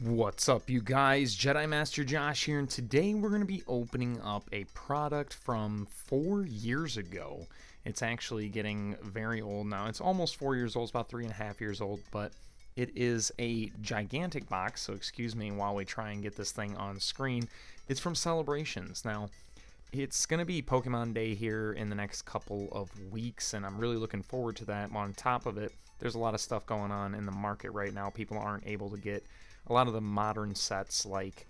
What's up, you guys? Jedi Master Josh here, and today we're going to be opening up a product from 4 years ago. It's actually getting very old now. It's almost 4 years old. It's about 3.5 years old, but it is a gigantic box, so excuse me while we try and get this thing on screen. It's from Celebrations. Now, it's going to be Pokemon Day here in the next couple of weeks, and I'm really looking forward to that. On top of it, there's a lot of stuff going on in the market right now. People aren't able to get a lot of the modern sets like,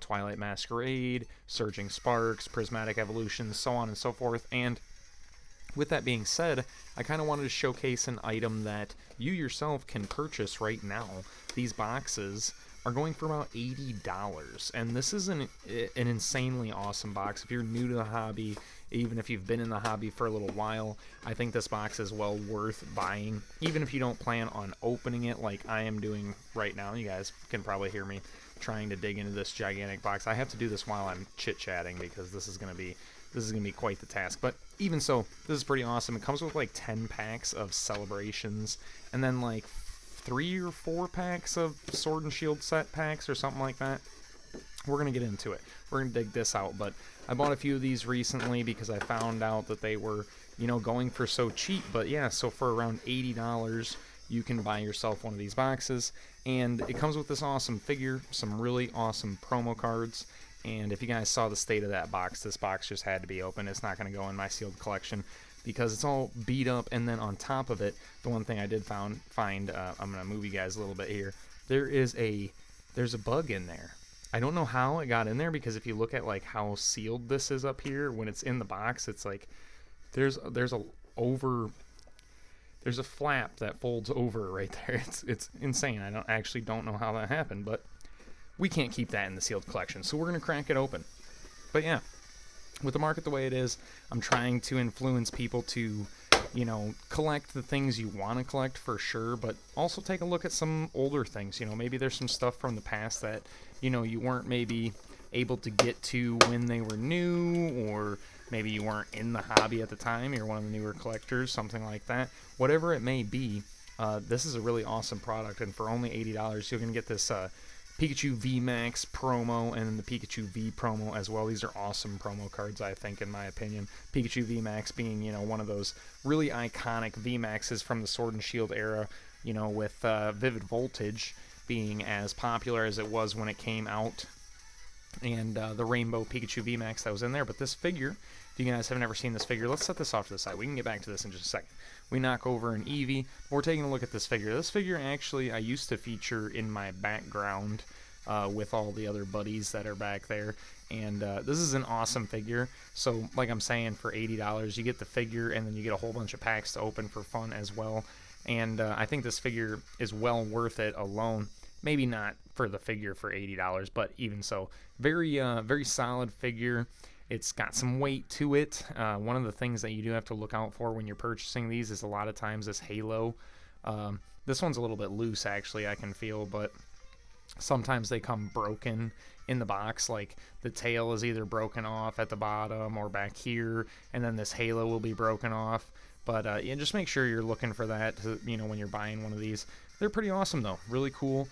Twilight Masquerade, Surging Sparks, Prismatic Evolutions, so on and so forth. And with that being said, I kind of wanted to showcase an item that you yourself can purchase right now. These boxes are going for about $80, and this is an insanely awesome box. If you're new to the hobby, even if you've been in the hobby for a little while, I think this box is well worth buying, even if you don't plan on opening it like I am doing right now. You guys can probably hear me trying to dig into this gigantic box. I have to do this while I'm chit-chatting because this is going to be quite the task. But even so, this is pretty awesome. It comes with like 10 packs of Celebrations, and then like 3 or 4 packs of Sword and Shield set packs or something like that. We're going to get into it. We're going to dig this out, but I bought a few of these recently because I found out that they were, going for so cheap. But yeah, so for around $80, you can buy yourself one of these boxes, and it comes with this awesome figure, some really awesome promo cards. And if you guys saw the state of that box, this box just had to be open. It's not going to go in my sealed collection because it's all beat up. And then on top of it, the one thing I did find, I'm going to move you guys a little bit here. There's a bug in there. I don't know how it got in there, because if you look at like how sealed this is up here, when it's in the box, it's like there's a flap that folds over right there. It's insane. I don't know how that happened, but we can't keep that in the sealed collection, so we're gonna crack it open. But yeah, with the market the way it is, I'm trying to influence people to, collect the things you want to collect for sure, but also take a look at some older things. Maybe there's some stuff from the past that, you weren't maybe able to get to when they were new, or maybe you weren't in the hobby at the time, you're one of the newer collectors, something like that. Whatever it may be, this is a really awesome product, and for only $80, you're going to get this Pikachu VMAX promo and the Pikachu V promo as well. These are awesome promo cards, I think, in my opinion. Pikachu VMAX being, one of those really iconic VMAXs from the Sword and Shield era, with Vivid Voltage being as popular as it was when it came out, and the Rainbow Pikachu VMAX that was in there. But this figure, if you guys have never seen this figure, let's set this off to the side. We can get back to this in just a second. We knock over an Eevee. We're taking a look at this figure. This figure, actually, I used to feature in my background with all the other buddies that are back there. And this is an awesome figure. So, like I'm saying, for $80, you get the figure, and then you get a whole bunch of packs to open for fun as well. And I think this figure is well worth it alone. Maybe not for the figure for $80, but even so, very solid figure. It's got some weight to it. One of the things that you do have to look out for when you're purchasing these is a lot of times this halo. This one's a little bit loose, actually, I can feel, but sometimes they come broken in the box. Like the tail is either broken off at the bottom or back here, and then this halo will be broken off. But yeah, just make sure you're looking for that to, when you're buying one of these. They're pretty awesome, though. Really cool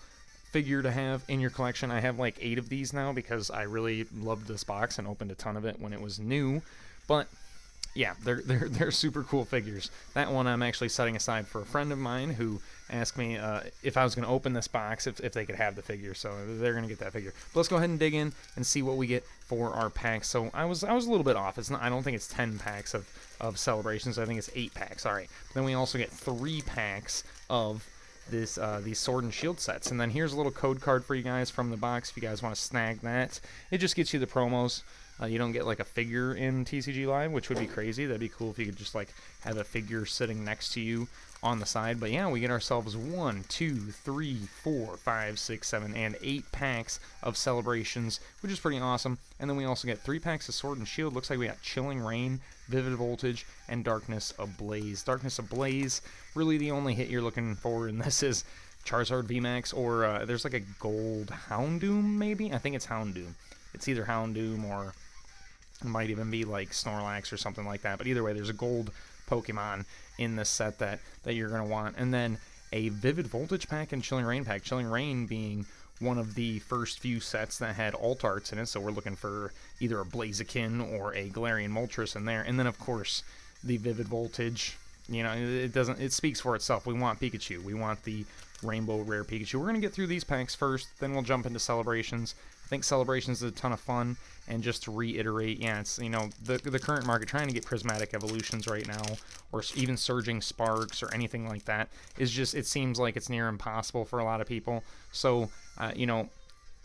figure to have in your collection. I have like 8 of these now because I really loved this box and opened a ton of it when it was new. But yeah, they're super cool figures. That one I'm actually setting aside for a friend of mine who asked me if I was going to open this box, if they could have the figure. So they're going to get that figure. But let's go ahead and dig in and see what we get for our packs. So I was a little bit off. I don't think it's 10 packs of Celebrations. I think it's 8 packs. All right. Then we also get 3 packs of these Sword and Shield sets. And then here's a little code card for you guys from the box if you guys want to snag that. It just gets you the promos. You don't get like a figure in TCG Live, which would be crazy. That'd be cool if you could just like have a figure sitting next to you on the side. But yeah, we get ourselves 1, 2, 3, 4, 5, 6, 7, and 8 packs of Celebrations, which is pretty awesome. And then we also get 3 packs of Sword and Shield. Looks like we got Chilling Reign, Vivid Voltage, and Darkness Ablaze. Darkness Ablaze, really the only hit you're looking for in this is Charizard VMAX, or there's like a gold Houndoom, maybe? I think it's Houndoom. It's either Houndoom or it might even be like Snorlax or something like that. But either way, there's a gold Pokemon in this set that you're going to want. And then a Vivid Voltage pack and Chilling Reign pack. Chilling Reign being one of the first few sets that had alt arts in it, so we're looking for either a Blaziken or a Galarian Moltres in there. And then, of course, the Vivid Voltage. You know, it speaks for itself. We want Pikachu. We want the Rainbow Rare Pikachu. We're going to get through these packs first, then we'll jump into Celebrations. I think Celebrations is a ton of fun, and just to reiterate, yeah, it's, you know, the current market, trying to get Prismatic Evolutions right now, or even Surging Sparks, or anything like that, is just, it seems like it's near impossible for a lot of people. So, you know,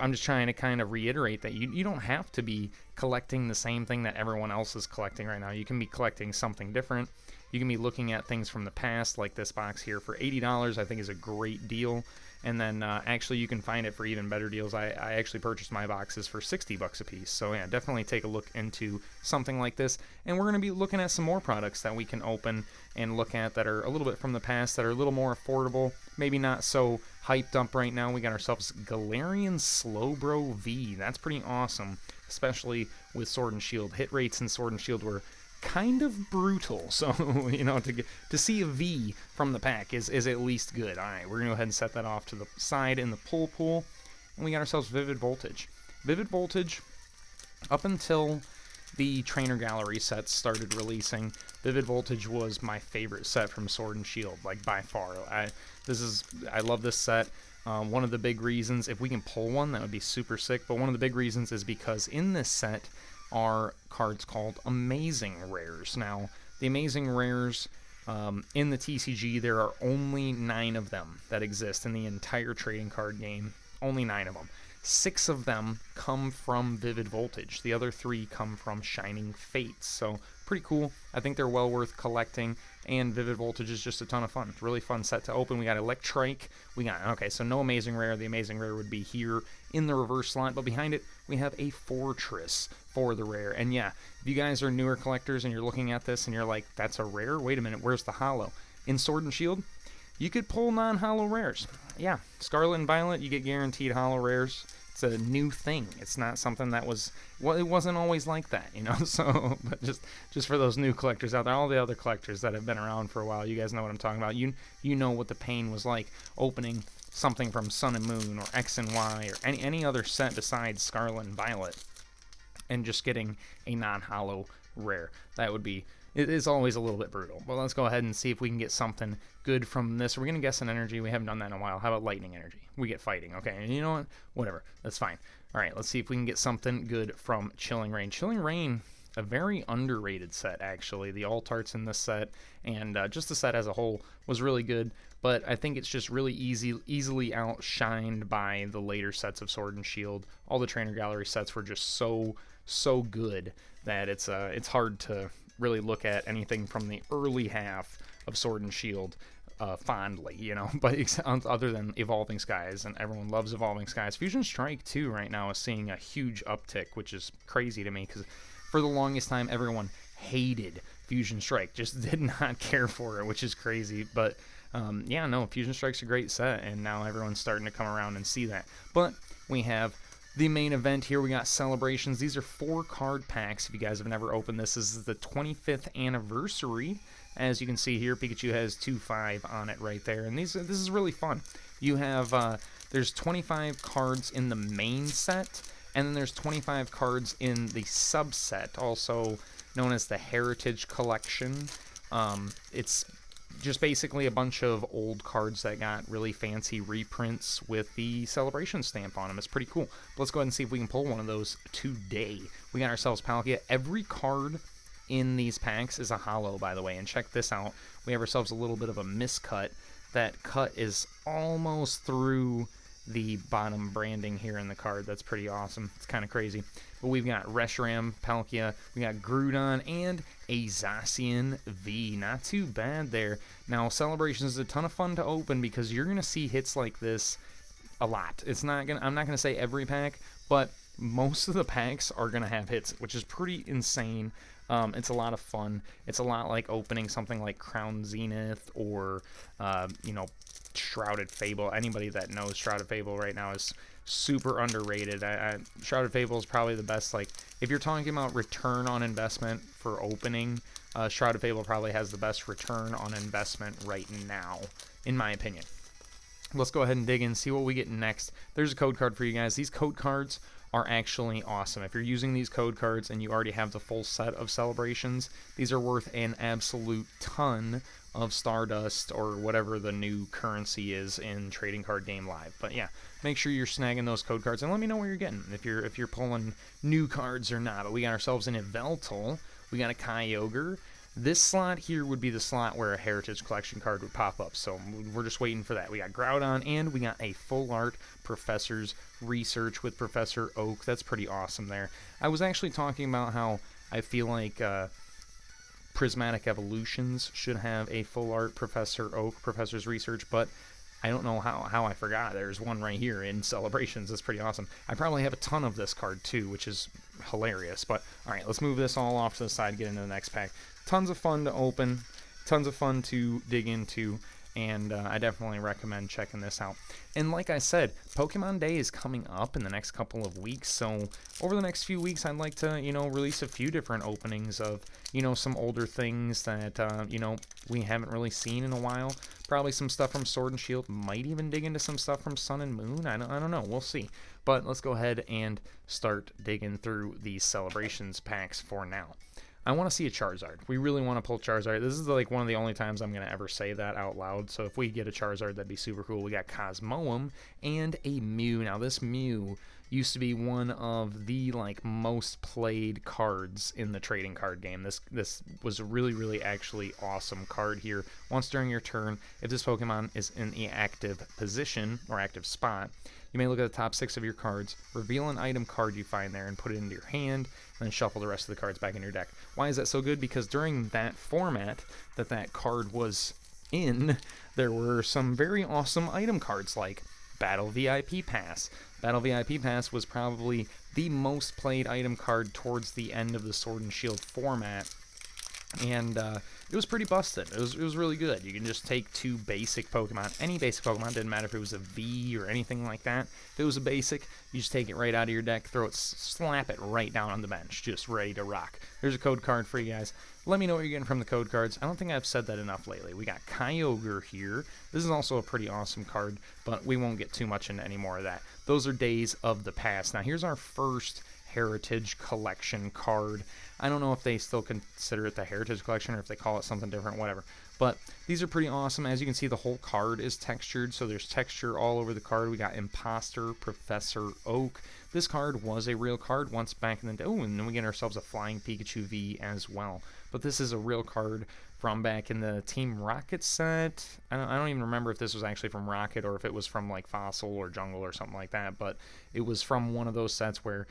I'm just trying to kind of reiterate that you don't have to be collecting the same thing that everyone else is collecting right now. You can be collecting something different. You can be looking at things from the past, like this box here for $80, I think is a great deal. And then actually you can find it for even better deals. I actually purchased my boxes for $60 a piece. So yeah, definitely take a look into something like this. And we're going to be looking at some more products that we can open and look at that are a little bit from the past, that are a little more affordable, maybe not so hyped up right now. We got ourselves Galarian Slowbro V. That's pretty awesome, especially with Sword and Shield. Hit rates in Sword and Shield were kind of brutal, so you know, to see a V from the pack is at least good. All right, we're gonna go ahead and set that off to the side in the pull pool, and we got ourselves Vivid Voltage. Vivid Voltage, up until the Trainer Gallery sets started releasing, Vivid Voltage was my favorite set from Sword and Shield, like by far. I love this set. One of the big reasons, if we can pull one, that would be super sick. But one of the big reasons is because in this set are cards called Amazing Rares. Now, the Amazing Rares, in the TCG, there are only 9 of them that exist in the entire trading card game. Only 9 of them. 6 of them come from Vivid Voltage. The other 3 come from Shining Fates. So, pretty cool. I think they're well worth collecting, and Vivid Voltage is just a ton of fun. It's a really fun set to open. We got Electrike. Okay, so no Amazing Rare. The Amazing Rare would be here in the reverse slot, but behind it, we have a Fortress for the rare. And yeah, if you guys are newer collectors and you're looking at this and you're like, that's a rare? Wait a minute, where's the holo? In Sword and Shield, you could pull non-holo rares. Yeah, Scarlet and Violet, you get guaranteed holo rares. It's a new thing. It's not something that was, well, it wasn't always like that, you know. So, but just for those new collectors out there, all the other collectors that have been around for a while, you guys know what I'm talking about. You know what the pain was like opening something from Sun and Moon or X and Y or any other set besides Scarlet and Violet, and just getting a non-holo rare. That would be, it is always a little bit brutal. But let's go ahead and see if we can get something good from this. We're going to guess an energy. We haven't done that in a while. How about lightning energy? We get fighting. Okay, and you know what? Whatever. That's fine. All right, let's see if we can get something good from Chilling Reign. Chilling Reign, a very underrated set, actually. The alt arts in this set, and just the set as a whole, was really good. But I think it's just really easily outshined by the later sets of Sword and Shield. All the Trainer Gallery sets were just so good that it's hard to really look at anything from the early half of Sword and Shield fondly, you know. But other than Evolving Skies, and everyone loves Evolving Skies. Fusion Strike 2 right now is seeing a huge uptick, which is crazy to me, because for the longest time everyone hated Fusion Strike, just did not care for it, which is crazy. But yeah, no, Fusion Strike's a great set, and now everyone's starting to come around and see that. But we have the main event here. We got Celebrations. These are 4 card packs. If you guys have never opened this is the 25th anniversary. As you can see here, Pikachu has 2-5 on it right there, and this is really fun. You have there's 25 cards in the main set, and then there's 25 cards in the subset, also known as the Heritage Collection. It's just basically a bunch of old cards that got really fancy reprints with the Celebration stamp on them. It's pretty cool. But let's go ahead and see if we can pull one of those today. We got ourselves Palkia. Every card in these packs is a holo, by the way. And check this out. We have ourselves a little bit of a miscut. That cut is almost through the bottom branding here in the card. That's pretty awesome. It's kind of crazy. But we've got Reshiram, Palkia, we got Groudon, and a Zacian V. Not too bad there. Now, Celebrations is a ton of fun to open because you're going to see hits like this a lot. I'm not going to say every pack, but most of the packs are going to have hits, which is pretty insane. It's a lot of fun. It's a lot like opening something like Crown Zenith or, you know, Shrouded Fable. Anybody that knows Shrouded Fable right now is super underrated. Shrouded Fable is probably the best. Like, if you're talking about return on investment for opening, Shrouded Fable probably has the best return on investment right now, in my opinion. let's go ahead and dig in, see what we get next. There's a code card for you guys. These code cards are actually awesome. If you're using these code cards and you already have the full set of celebrations, these are worth an absolute ton of Stardust or whatever the new currency is in Trading Card Game Live. But yeah, make sure you're snagging those code cards and let me know what you're getting, if you're pulling new cards or not. But we got ourselves an Yveltal, we got a Kyogre. This slot here would be the slot where a Heritage Collection card would pop up, so we're just waiting for that. We got Groudon, and we got a full art Professor's Research with Professor Oak. That's pretty awesome there. I was actually talking about how I feel like Prismatic Evolutions should have a full art Professor Oak, Professor's Research, but I don't know how I forgot. There's one right here in Celebrations. That's pretty awesome. I probably have a ton of this card too, which is hilarious. But all right, let's move this all off to the side, get into the next pack. Tons of fun to open, tons of fun to dig into, and I definitely recommend checking this out. And like I said, Pokemon Day is coming up in the next couple of weeks, so over the next few weeks I'd like to, release a few different openings of, some older things that, we haven't really seen in a while. Probably some stuff from Sword and Shield, might even dig into some stuff from Sun and Moon, I don't know, we'll see. But let's go ahead and start digging through these Celebrations packs for now. I want to see a Charizard. We really want to pull Charizard. This is like one of the only times I'm going to ever say that out loud. So if we get a Charizard, that'd be super cool. We got Cosmoem and a Mew. Now this Mew used to be one of the most played cards in the trading card game. This was a really actually awesome card here. Once during your turn, if this Pokemon is in the active position or active spot, you may look at the top 6 of your cards, reveal an item card you find there, and put it into your hand, and then shuffle the rest of the cards back in your deck. Why is that so good? Because during that format that card was in, there were some very awesome item cards like Battle VIP Pass. Battle VIP Pass was probably the most played item card towards the end of the Sword and Shield format, and it was pretty busted. It was really good. You can just take 2 basic Pokemon, any basic Pokemon, didn't matter if it was a V or anything like that. If it was a basic, you just take it right out of your deck, throw it, slap it right down on the bench, just ready to rock. There's a code card for you guys. Let me know what you're getting from the code cards. I don't think I've said that enough lately. We got Kyogre here. This is also a pretty awesome card, but we won't get too much into any more of that. Those are days of the past. Now here's our first Heritage Collection card. I don't know if they still consider it the Heritage Collection or if they call it something different, whatever. But these are pretty awesome. As you can see, the whole card is textured, so there's texture all over the card. We got Imposter, Professor Oak. This card was a real card once back in the day. Oh, and then we get ourselves a Flying Pikachu V as well. But this is a real card from back in the Team Rocket set. I don't even remember if this was actually from Rocket or if it was from Fossil or Jungle or something like that. But it was from one of those sets where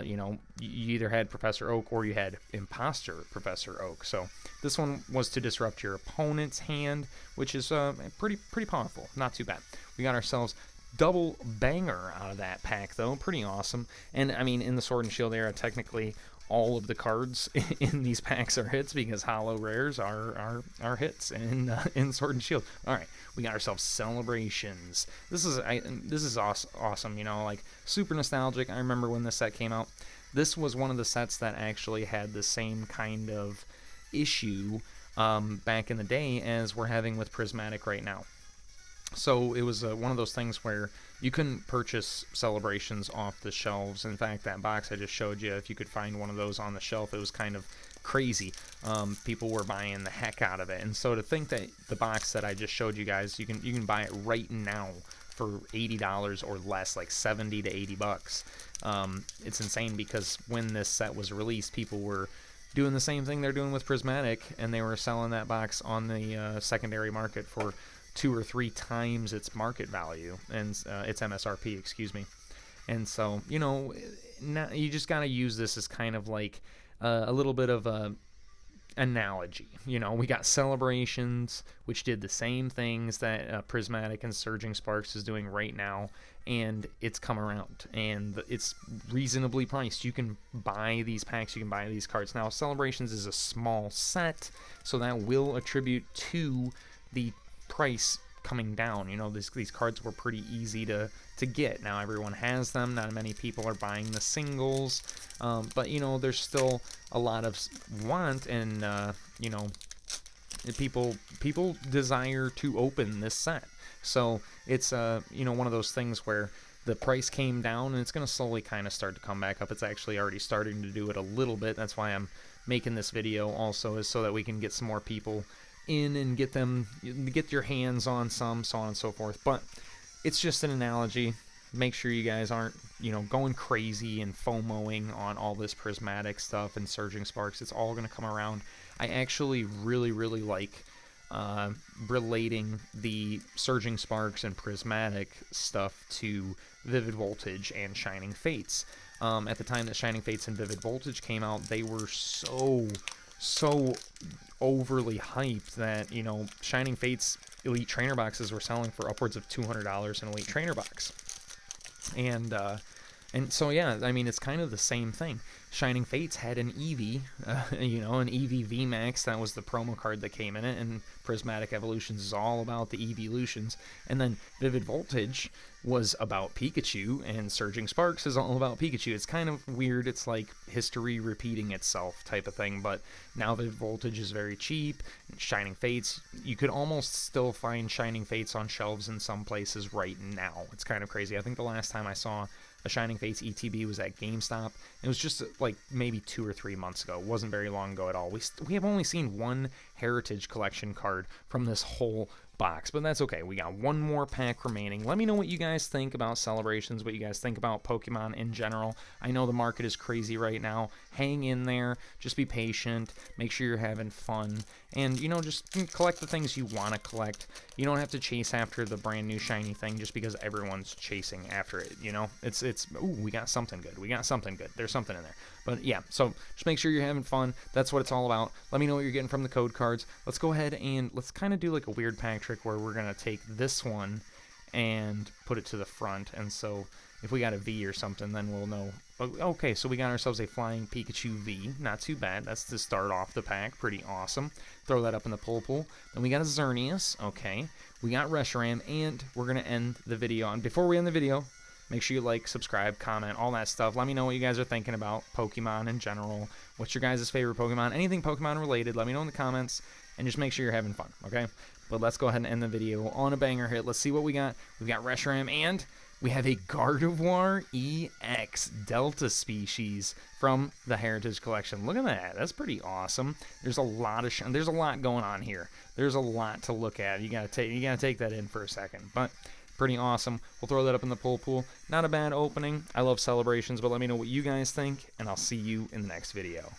you either had Professor Oak or you had Imposter Professor Oak. So this one was to disrupt your opponent's hand, which is pretty powerful. Not too bad. We got ourselves double banger out of that pack, though. Pretty awesome. And I mean, in the Sword and Shield era, technically all of the cards in these packs are hits because hollow rares are hits in Sword and Shield. All right, we got ourselves Celebrations. This is awesome. Super nostalgic. I remember when this set came out. This was one of the sets that actually had the same kind of issue back in the day as we're having with Prismatic right now. So it was one of those things where you couldn't purchase Celebrations off the shelves. In fact, that box I just showed you, if you could find one of those on the shelf, it was kind of crazy. People were buying the heck out of it. And so to think that the box that I just showed you guys, you can buy it right now for $80 or less, like 70 to 80 bucks. It's insane because when this set was released, people were doing the same thing they're doing with Prismatic, and they were selling that box on the secondary market for 2 or 3 times its market value and its MSRP, excuse me. And so, now you just got to use this as kind of like a little bit of a analogy. We got Celebrations, which did the same things that Prismatic and Surging Sparks is doing right now, and it's come around, and it's reasonably priced. You can buy these packs, you can buy these cards. Now, Celebrations is a small set, so that will attribute to the price coming down. These cards were pretty easy to get. Now everyone has them, not many people are buying the singles, but there's still a lot of want, and People desire to open this set. So it's one of those things where the price came down and it's going to slowly kind of start to come back up. It's actually already starting to do it a little bit. That's why I'm making this video also, is so that we can get some more people in and get your hands on some, so on and so forth. But it's just an analogy. Make sure you guys aren't, going crazy and FOMOing on all this prismatic stuff and surging sparks. It's all going to come around. I actually really, really like relating the surging sparks and prismatic stuff to Vivid Voltage and Shining Fates. At the time that Shining Fates and Vivid Voltage came out, they were so overly hyped that, Shining Fates Elite Trainer boxes were selling for upwards of $200 an Elite Trainer box. And so, yeah, I mean, it's kind of the same thing. Shining Fates had an Eevee, an Eevee VMAX. That was the promo card that came in it, and Prismatic Evolutions is all about the Eeveelutions. And then Vivid Voltage was about Pikachu, and Surging Sparks is all about Pikachu. It's kind of weird. It's like history repeating itself type of thing, but now Vivid Voltage is very cheap. Shining Fates, you could almost still find Shining Fates on shelves in some places right now. It's kind of crazy. I think the last time I saw a Shining Fates ETB was at GameStop. It was just like maybe 2 or 3 months ago. It wasn't very long ago at all. We have only seen one Heritage Collection card from this whole box, but that's okay. We got one more pack remaining. Let me know what you guys think about Celebrations, what you guys think about Pokemon in general. I know the market is crazy right now. Hang in there. Just be patient. Make sure you're having fun. And, just collect the things you want to collect. You don't have to chase after the brand new shiny thing just because everyone's chasing after it, ooh, we got something good. We got something good. There's something in there. But yeah, so just make sure you're having fun. That's what it's all about. Let me know what you're getting from the code cards. Let's go ahead and let's kind of do like a weird pack trick where we're going to take this one and put it to the front. And so if we got a V or something, then we'll know. Okay, so we got ourselves a Flying Pikachu V. Not too bad. That's to start off the pack. Pretty awesome. Throw that up in the pull pool. Then we got a Xerneas. Okay. We got Reshiram, and we're going to end the video. And before we end the video, make sure you like, subscribe, comment, all that stuff. Let me know what you guys are thinking about Pokemon in general. What's your guys' favorite Pokemon? Anything Pokemon related, let me know in the comments. And just make sure you're having fun, okay? But let's go ahead and end the video on a banger hit. Let's see what we got. We've got Reshiram, and we have a Gardevoir EX Delta species from the Heritage Collection. Look at that. That's pretty awesome. There's a lot of there's a lot going on here. There's a lot to look at. You gotta take that in for a second. But pretty awesome. We'll throw that up in the pull pool. Not a bad opening. I love Celebrations, but let me know what you guys think, and I'll see you in the next video.